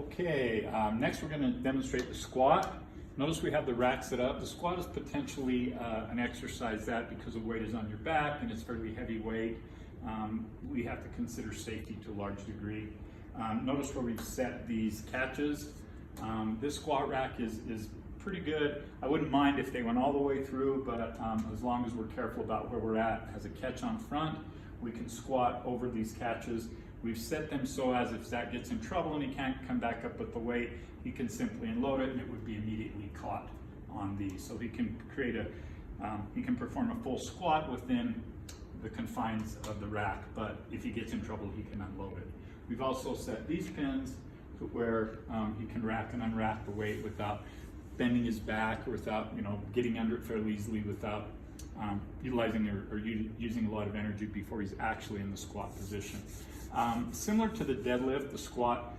Okay, next we're going to demonstrate the squat. Notice we have the rack set up. The squat is potentially an exercise that, because the weight is on your back and it's fairly heavy weight, we have to consider safety to a large degree. Notice where we've set these catches. This squat rack is pretty good. I wouldn't mind if they went all the way through, but as long as we're careful about where we're at. It has a catch on front. We can squat over these catches. We've set them so as if Zach gets in trouble and he can't come back up with the weight, he can simply unload it and it would be immediately caught on these. So he can he can perform a full squat within the confines of the rack, but if he gets in trouble, he can unload it. We've also set these pins to where he can rack and unrack the weight without bending his back or without getting under it fairly easily without utilizing or using a lot of energy before he's actually in the squat position. Similar to the deadlift, the squat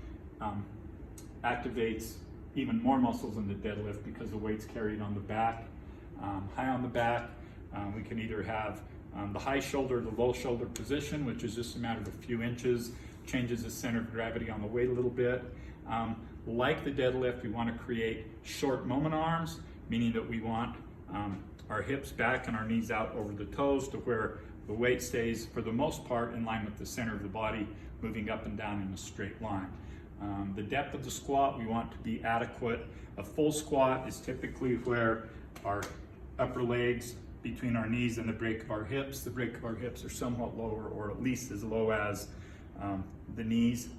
activates even more muscles than the deadlift because the weight's carried on the back. High on the back, we can either have the high shoulder or the low shoulder position, which is just a matter of a few inches, changes the center of gravity on the weight a little bit. Like the deadlift, we want to create short moment arms, meaning that we want our hips back and our knees out over the toes to where the weight stays, for the most part, in line with the center of the body, moving up and down in a straight line. The depth of the squat, we want to be adequate. A full squat is typically where our upper legs between our knees and the break of our hips. The break of our hips are somewhat lower, or at least as low as the knees.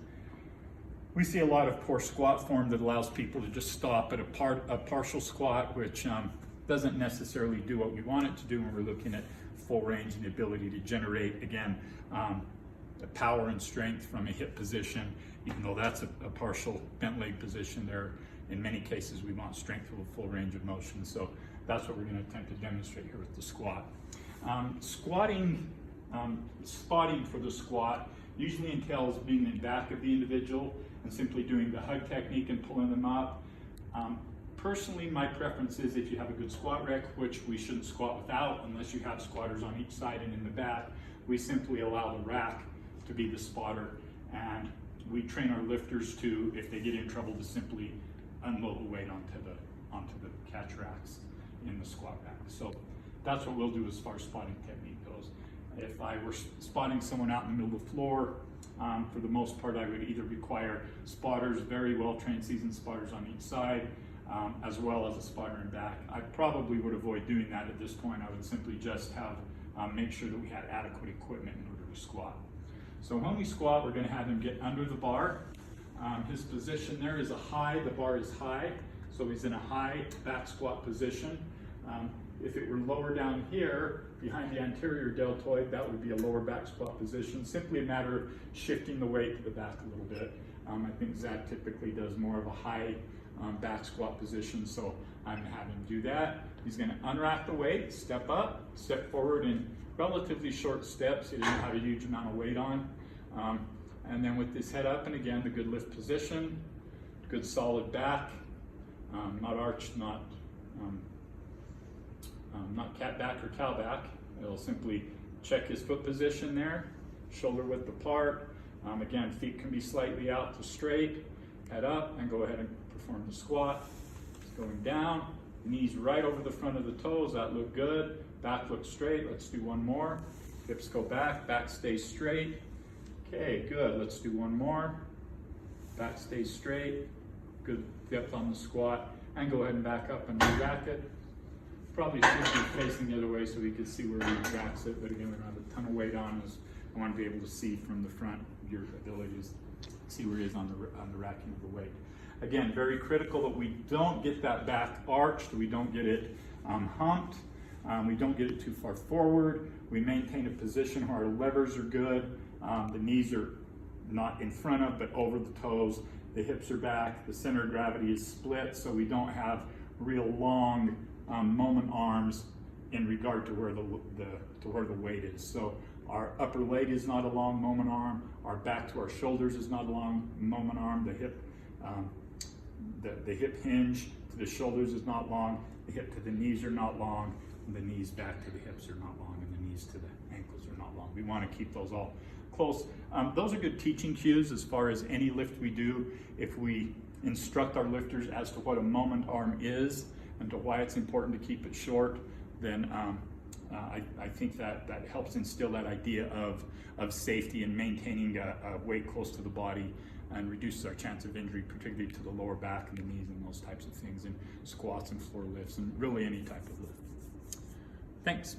We see a lot of poor squat form that allows people to just stop at a partial squat, which doesn't necessarily do what we want it to do when we're looking at full range and the ability to generate, again, the power and strength from a hip position. Even though that's a partial bent leg position, there, in many cases, we want strength of a full range of motion. So that's what we're going to attempt to demonstrate here with the squat. Spotting for the squat usually entails being in back of the individual and simply doing the hug technique and pulling them up. Personally, my preference is if you have a good squat rack, which we shouldn't squat without unless you have squatters on each side and in the back, we simply allow the rack to be the spotter, and we train our lifters to, if they get in trouble, to simply unload the weight onto the catch racks in the squat rack. So that's what we'll do as far as spotting technique goes. If I were spotting someone out in the middle of the floor, for the most part, I would either require spotters, very well-trained seasoned spotters on each side, as well as a spotter in back. I probably would avoid doing that at this point. I would simply just have make sure that we had adequate equipment in order to squat. So when we squat, we're going to have him get under the bar. His position there is the bar is high, so he's in a high back squat position. If it were lower down here, behind the anterior deltoid, that would be a lower back squat position. Simply a matter of shifting the weight to the back a little bit. I think Zach typically does more of a high back squat position, so I'm going to have him do that. He's going to unrack the weight, step up, step forward in relatively short steps. He doesn't have a huge amount of weight on. And then with his head up, and again, the good lift position, good solid back, not arched, not cat back or cow back. It'll simply check his foot position there, shoulder width apart. Again, feet can be slightly out to straight, head up, and go ahead and perform the squat. It's going down, knees right over the front of the toes, that looked good. Back looks straight, let's do one more. Hips go back stays straight. Okay, good, let's do one more. Back stays straight, good depth on the squat, and go ahead and back up and re-rack it. Probably should be facing the other way so we can see where he racks it, but again, we don't have a ton of weight on us. I want to be able to see from the front your abilities, see where he is on the racking of the weight. Again, very critical that we don't get that back arched, we don't get it humped, we don't get it too far forward. We maintain a position where our levers are good, the knees are not in front of but over the toes, the hips are back, the center of gravity is split, so we don't have real long moment arms in regard to where the weight is. So our upper leg is not a long moment arm, our back to our shoulders is not a long moment arm, the hip hinge to the shoulders is not long, the hip to the knees are not long, and the knees back to the hips are not long, and the knees to the ankles are not long. We want to keep those all close. Those are good teaching cues as far as any lift we do. If we instruct our lifters as to what a moment arm is and to why it's important to keep it short, then I think that helps instill that idea of safety and maintaining a weight close to the body, and reduces our chance of injury, particularly to the lower back and the knees and those types of things, and squats and floor lifts and really any type of lift. Thanks.